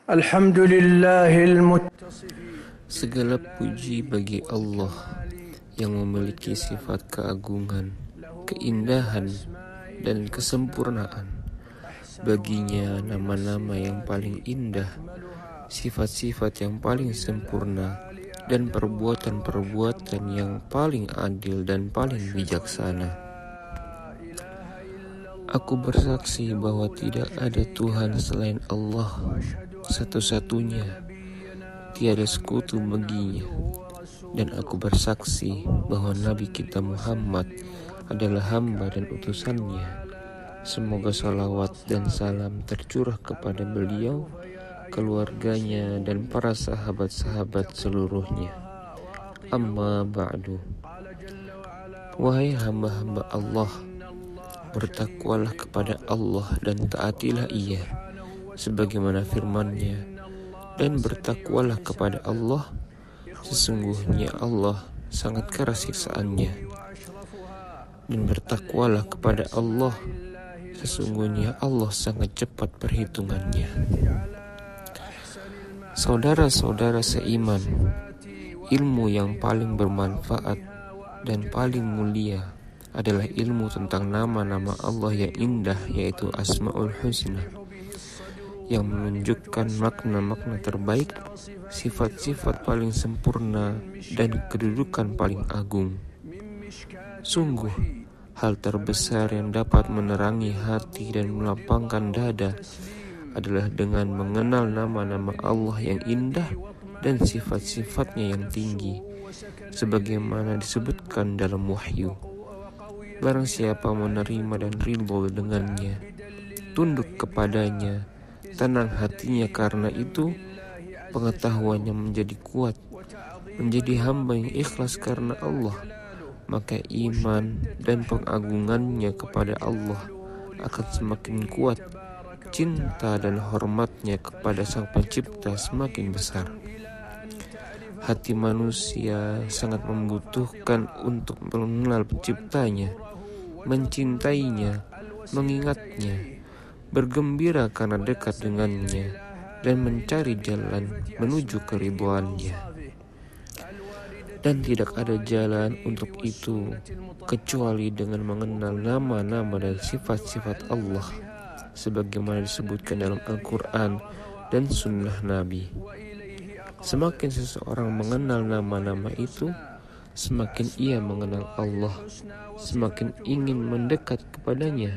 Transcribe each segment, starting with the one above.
Alhamdulillahil muttasif. Segala puji bagi Allah yang memiliki sifat keagungan, keindahan, dan kesempurnaan. Baginya nama-nama yang paling indah, sifat-sifat yang paling sempurna, dan perbuatan-perbuatan yang paling adil dan paling bijaksana. Aku bersaksi bahwa tidak ada Tuhan selain Allah, satu-satunya, tiada sekutu baginya. Dan aku bersaksi bahwa Nabi kita Muhammad adalah hamba dan utusannya. Semoga salawat dan salam tercurah kepada beliau, keluarganya, dan para sahabat-sahabat seluruhnya. Amma ba'du. Wahai hamba-hamba Allah, bertakwalah kepada Allah dan taatilah Ia, sebagaimana firman-Nya, dan bertakwalah kepada Allah, sesungguhnya Allah sangat keras siksaannya. Dan bertakwalah kepada Allah, sesungguhnya Allah sangat cepat perhitungannya. Saudara-saudara seiman, ilmu yang paling bermanfaat dan paling mulia adalah ilmu tentang nama-nama Allah yang indah, yaitu Asmaul Husna, yang menunjukkan makna-makna terbaik, sifat-sifat paling sempurna, dan kedudukan paling agung. Sungguh, hal terbesar yang dapat menerangi hati dan melapangkan dada adalah dengan mengenal nama-nama Allah yang indah dan sifat-sifatnya yang tinggi, sebagaimana disebutkan dalam wahyu. Barang siapa menerima dan ridho dengannya, tunduk kepadanya, tenang hatinya karena itu, pengetahuannya menjadi kuat, menjadi hamba yang ikhlas karena Allah, maka iman dan pengagungannya kepada Allah akan semakin kuat, cinta dan hormatnya kepada Sang Pencipta semakin besar. Hati manusia sangat membutuhkan untuk mengenal Penciptanya, mencintainya, mengingatnya, bergembira karena dekat dengannya, dan mencari jalan menuju keridhoannya. Dan tidak ada jalan untuk itu kecuali dengan mengenal nama-nama dan sifat-sifat Allah, sebagaimana disebutkan dalam Al-Quran dan Sunnah Nabi. Semakin seseorang mengenal nama-nama itu, semakin ia mengenal Allah, semakin ingin mendekat kepadanya,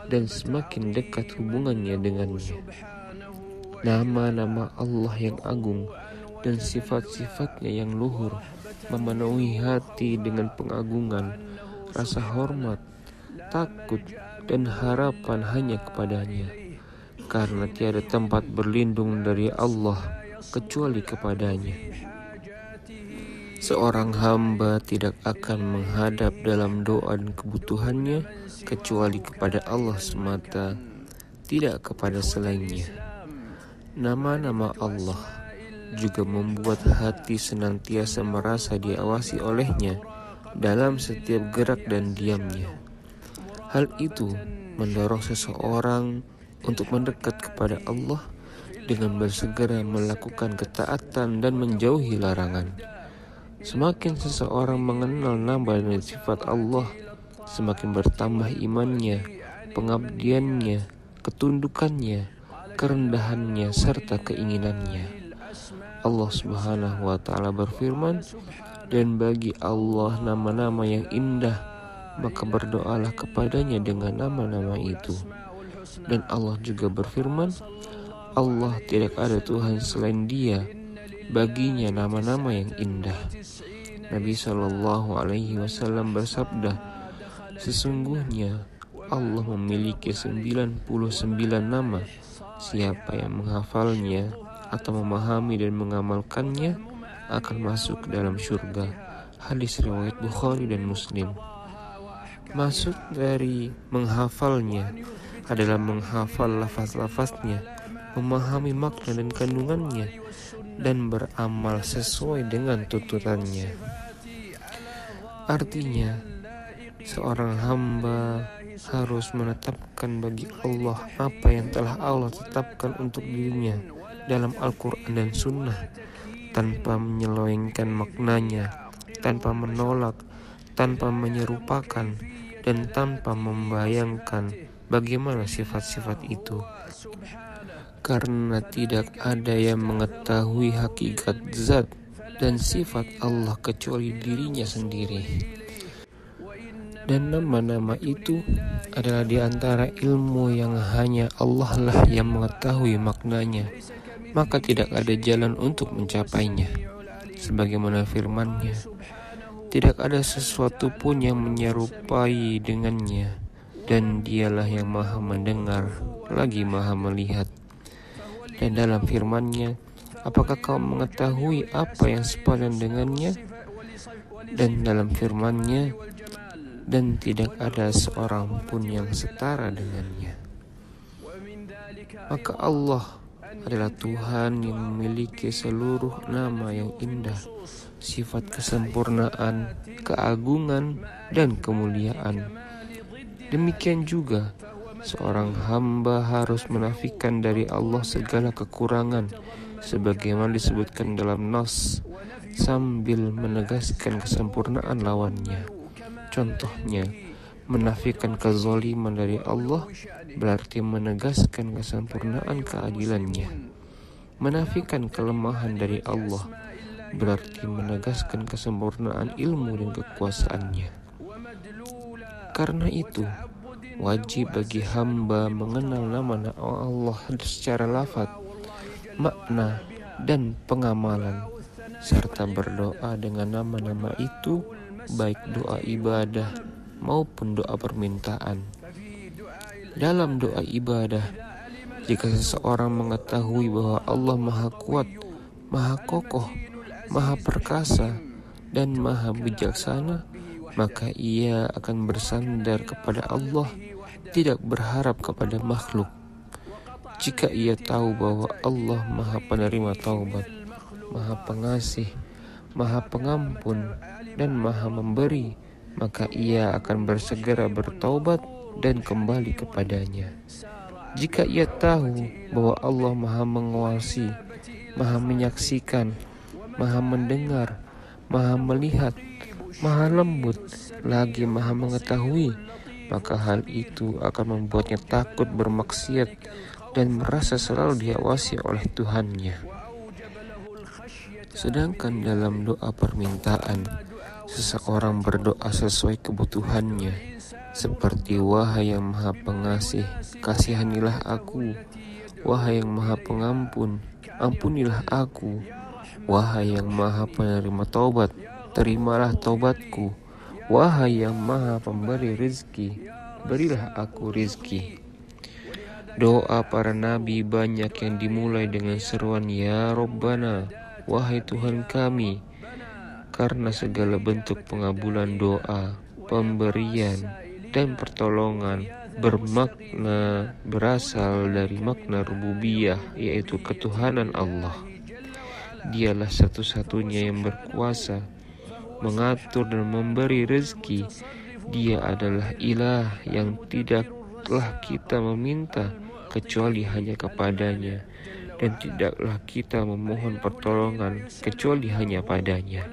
dan semakin dekat hubungannya dengannya. Nama-nama Allah yang agung dan sifat-sifatnya yang luhur memenuhi hati dengan pengagungan, rasa hormat, takut, dan harapan hanya kepadanya, karena tiada tempat berlindung dari Allah kecuali kepadanya. Seorang hamba tidak akan menghadap dalam doa dan kebutuhannya kecuali kepada Allah semata, tidak kepada selainnya. Nama-nama Allah juga membuat hati senantiasa merasa diawasi olehnya dalam setiap gerak dan diamnya. Hal itu mendorong seseorang untuk mendekat kepada Allah dengan bersegera melakukan ketaatan dan menjauhi larangan. Semakin seseorang mengenal nama dan sifat Allah, semakin bertambah imannya, pengabdiannya, ketundukannya, kerendahannya, serta keinginannya. Allah Subhanahu wa Ta'ala berfirman, dan bagi Allah nama-nama yang indah, maka berdoalah kepadanya dengan nama-nama itu. Dan Allah juga berfirman, Allah tidak ada Tuhan selain Dia, baginya nama-nama yang indah. Nabi SAW bersabda, sesungguhnya Allah memiliki 99 nama. Siapa yang menghafalnya atau memahami dan mengamalkannya akan masuk ke dalam surga. Hadis riwayat Bukhari dan Muslim. Maksud dari menghafalnya adalah menghafal lafaz-lafaznya, memahami makna dan kandungannya, dan beramal sesuai dengan tuntutannya. Artinya, seorang hamba harus menetapkan bagi Allah apa yang telah Allah tetapkan untuk dirinya dalam Al-Quran dan Sunnah tanpa menyelewengkan maknanya, tanpa menolak, tanpa menyerupakan, dan tanpa membayangkan bagaimana sifat-sifat itu. Karena tidak ada yang mengetahui hakikat zat dan sifat Allah kecuali dirinya sendiri. Dan nama-nama itu adalah di antara ilmu yang hanya Allah lah yang mengetahui maknanya, maka tidak ada jalan untuk mencapainya. Sebagaimana firman-Nya, tidak ada sesuatu pun yang menyerupai dengannya, dan Dialah yang maha mendengar lagi maha melihat. Dan dalam firman-Nya, apakah kau mengetahui apa yang sepadan dengannya? Dan dalam firman-Nya, dan tidak ada seorang pun yang setara dengannya. Maka Allah adalah Tuhan yang memiliki seluruh nama yang indah, sifat kesempurnaan, keagungan, dan kemuliaan. Demikian juga seorang hamba harus menafikan dari Allah segala kekurangan sebagaimana disebutkan dalam Nas, sambil menegaskan kesempurnaan lawannya. Contohnya, menafikan kezaliman dari Allah berarti menegaskan kesempurnaan keadilannya. Menafikan kelemahan dari Allah berarti menegaskan kesempurnaan ilmu dan kekuasaannya. Karena itu, wajib bagi hamba mengenal nama Allah secara lafaz, makna, dan pengamalan, serta berdoa dengan nama-nama itu, baik doa ibadah maupun doa permintaan. Dalam doa ibadah, jika seseorang mengetahui bahwa Allah Maha Kuat, Maha Kokoh, Maha Perkasa, dan Maha Bijaksana, maka ia akan bersandar kepada Allah, tidak berharap kepada makhluk. Jika ia tahu bahwa Allah Maha Penerima Taubat, Maha Pengasih, Maha Pengampun, dan Maha Memberi, maka ia akan bersegera bertaubat dan kembali kepadanya. Jika ia tahu bahwa Allah Maha Menguasai, Maha Menyaksikan, Maha Mendengar, Maha Melihat, Maha Lembut, lagi Maha Mengetahui, maka hal itu akan membuatnya takut bermaksiat dan merasa selalu diawasi oleh Tuhannya. Sedangkan dalam doa permintaan, seseorang berdoa sesuai kebutuhannya, seperti wahai yang Maha Pengasih, kasihanilah aku. Wahai yang Maha Pengampun, ampunilah aku. Wahai yang Maha Penerima Taubat, terimalah taubatku. Wahai yang Maha Pemberi rizki, berilah aku rizki. Doa para nabi banyak yang dimulai dengan seruan Ya Rabbana, wahai Tuhan kami, karena segala bentuk pengabulan doa, pemberian, dan pertolongan berasal dari makna rububiyah, yaitu ketuhanan Allah. Dialah satu-satunya yang berkuasa mengatur dan memberi rezeki. Dia adalah ilah yang tidaklah kita meminta kecuali hanya kepadanya, dan tidaklah kita memohon pertolongan kecuali hanya padanya.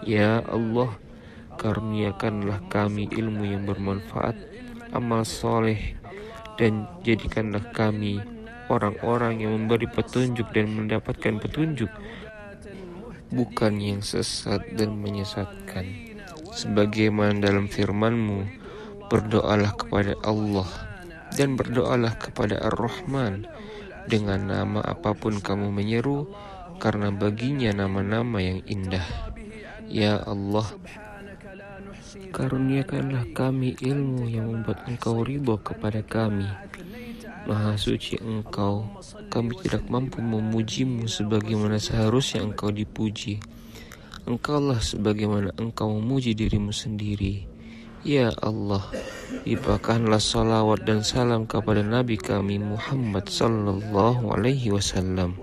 Ya Allah, karuniakanlah kami ilmu yang bermanfaat, amal soleh, dan jadikanlah kami orang-orang yang memberi petunjuk dan mendapatkan petunjuk, bukan yang sesat dan menyesatkan. Sebagaimana dalam firman-Mu, berdoalah kepada Allah dan berdoalah kepada Ar-Rahman dengan nama apapun kamu menyeru, karena baginya nama-nama yang indah. Ya Allah, karuniakanlah kami ilmu yang membuat Engkau ridho kepada kami. Maha suci Engkau, kami tidak mampu memuji-Mu sebagaimana seharusnya Engkau dipuji. Engkaulah sebagaimana Engkau memuji diri-Mu sendiri. Ya Allah, limpahkanlah salawat dan salam kepada Nabi kami Muhammad sallallahu alaihi wasallam.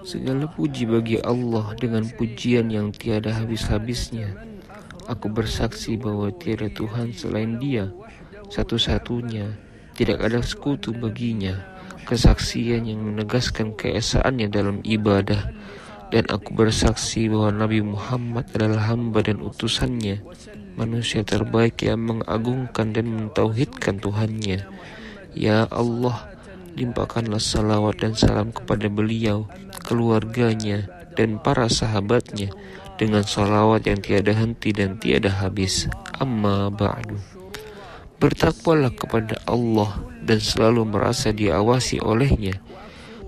Segala puji bagi Allah dengan pujian yang tiada habis-habisnya. Aku bersaksi bahwa tiada Tuhan selain Dia, satu-satunya, tidak ada sekutu baginya. kesaksian yang menegaskan keesaannya dalam ibadah, dan aku bersaksi bahwa Nabi Muhammad adalah hamba dan utusannya, manusia terbaik yang mengagungkan dan mentauhidkan Tuhannya. Ya Allah, limpahkanlah salawat dan salam kepada beliau, keluarganya, dan para sahabatnya dengan salawat yang tiada henti dan tiada habis. Amma ba'du. Bertakwalah kepada Allah dan selalu merasa diawasi olehnya.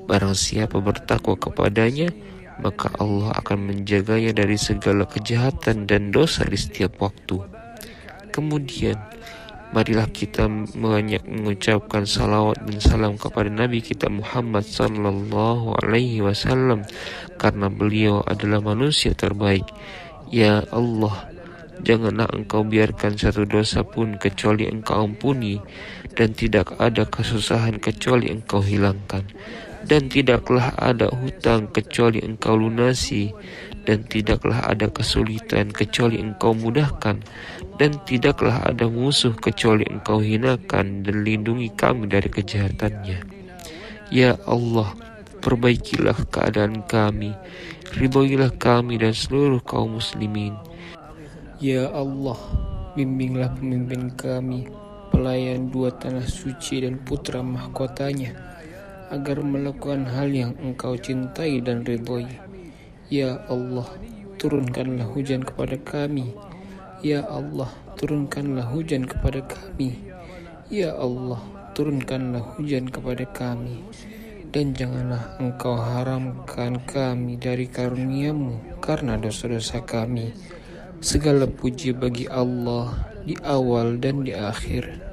Barang siapa bertakwa kepadanya, maka Allah akan menjaganya dari segala kejahatan dan dosa di setiap waktu. Kemudian, marilah kita banyak mengucapkan salawat dan salam kepada Nabi kita Muhammad sallallahu alaihi wasallam, karena beliau adalah manusia terbaik. Ya Allah, janganlah Engkau biarkan satu dosa pun kecuali Engkau ampuni, dan tidak ada kesusahan kecuali Engkau hilangkan, dan tidaklah ada hutang kecuali Engkau lunasi, dan tidaklah ada kesulitan kecuali Engkau mudahkan, dan tidaklah ada musuh kecuali Engkau hinakan, dan lindungi kami dari kejahatannya. Ya Allah, perbaikilah keadaan kami, ridhoilah kami dan seluruh kaum muslimin. Ya Allah, bimbinglah pemimpin kami, pelayan dua tanah suci dan putra mahkotanya, agar melakukan hal yang Engkau cintai dan ridhoi. Ya Allah, turunkanlah hujan kepada kami. Ya Allah, turunkanlah hujan kepada kami. Ya Allah, turunkanlah hujan kepada kami. Dan janganlah Engkau haramkan kami dari karunia-Mu karena dosa-dosa kami. Segala puji bagi Allah di awal dan di akhir.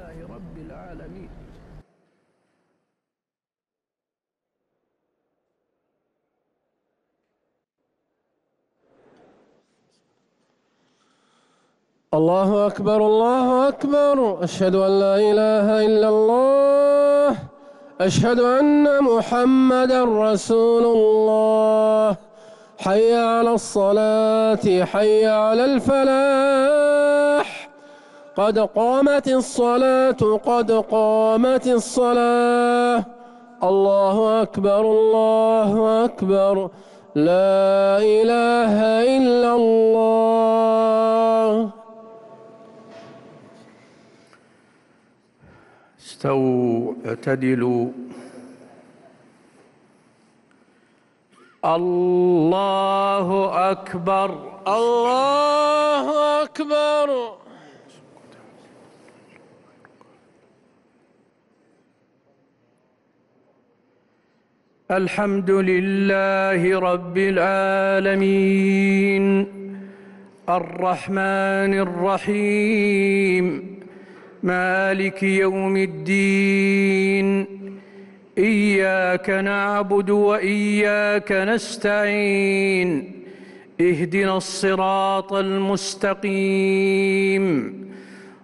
الله أكبر الله أكبر أشهد أن لا إله إلا الله أشهد أن محمدا رسول الله حي على الصلاة حي على الفلاح قد قامت الصلاة قد قامت الصلاة الله أكبر الله أكبر لا إله إلا الله. استووا اعتدلوا. الله أكبر الله أكبر. الحمد لله رب العالمين الرحمن الرحيم مالك يوم الدين إياك نعبد وإياك نستعين اهدنا الصراط المستقيم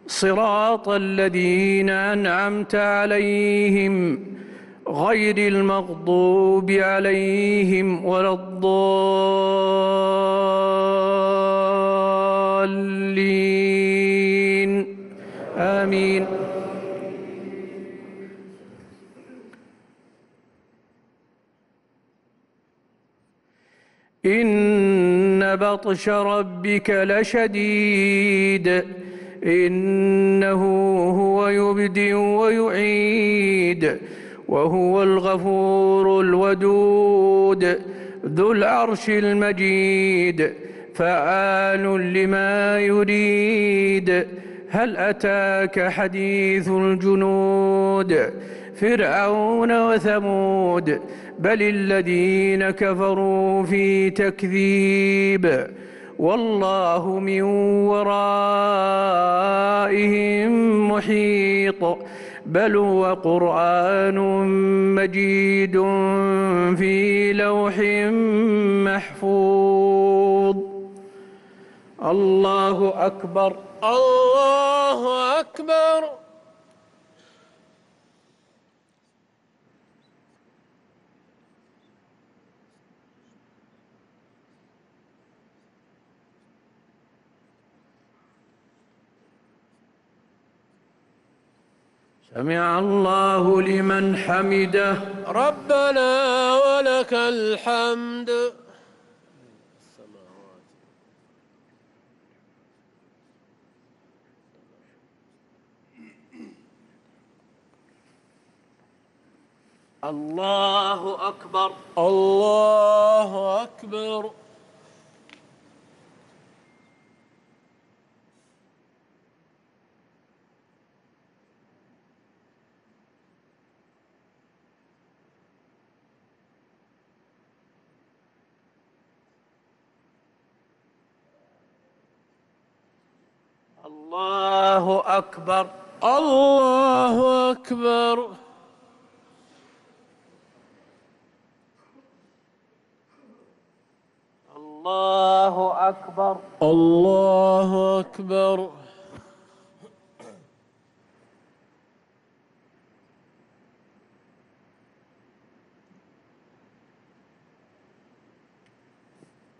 صراط الذين أنعمت عليهم غير المغضوب عليهم ولا الضالين آمين. إن بطش ربك لشديد إنه هو يبدئ ويعيد وهو الغفور الودود ذو العرش المجيد فعال لما يريد. هل أتاك حديث الجنود فرعون وثمود بل الذين كفروا في تكذيب والله من ورائهم محيط بل هو قرآن مجيد في لوح محفوظ. الله أكبر الله أكبر. سمع الله لمن حمده. ربنا ولك الحمد. الله أكبر. الله أكبر. الله أكبر. الله أكبر. الله أكبر. الله أكبر.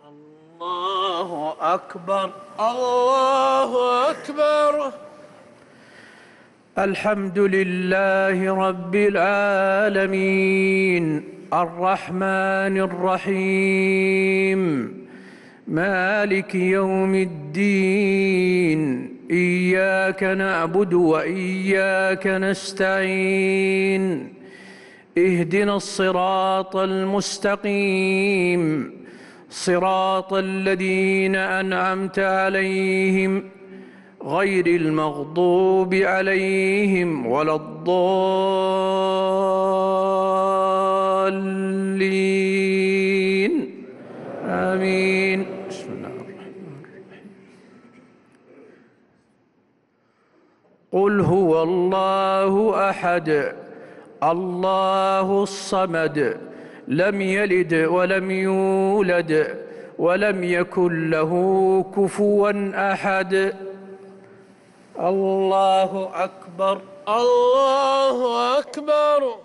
الله أكبر. الله أكبر. الحمد لله رب العالمين الرحمن الرحيم مالك يوم الدين إياك نعبد وإياك نستعين اهدنا الصراط المستقيم صراط الذين أنعمت عليهم غير المغضوب عليهم ولا الضالين آمين. بسم الله الرحمن الرحيم. قل هو الله أحد الله الصمد لم يلد ولم يولد ولم يكن له كفوا أحد. الله أكبر. الله أكبر.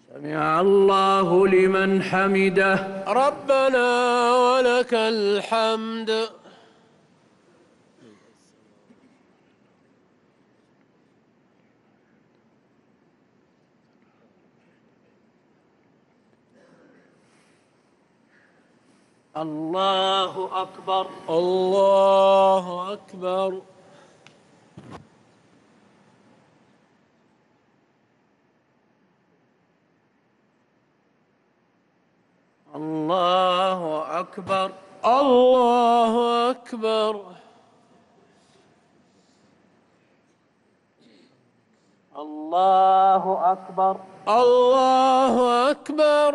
سمع الله لمن حمده. ربنا ولك الحمد. الله أكبر. الله أكبر. الله أكبر. الله أكبر. الله أكبر. الله أكبر.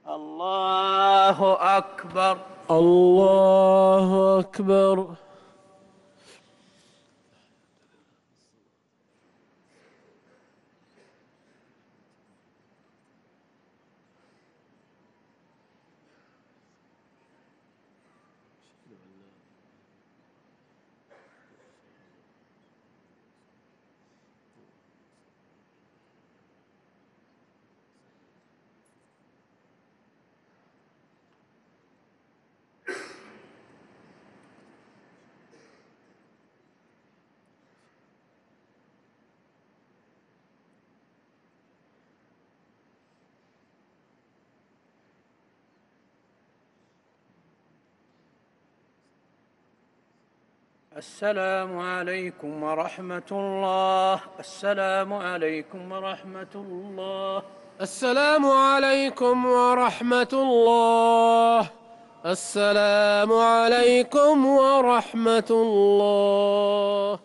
الله أكبر. الله أكبر. السلام عليكم ورحمة الله. السلام عليكم ورحمة الله. السلام عليكم ورحمة الله. السلام عليكم ورحمة الله.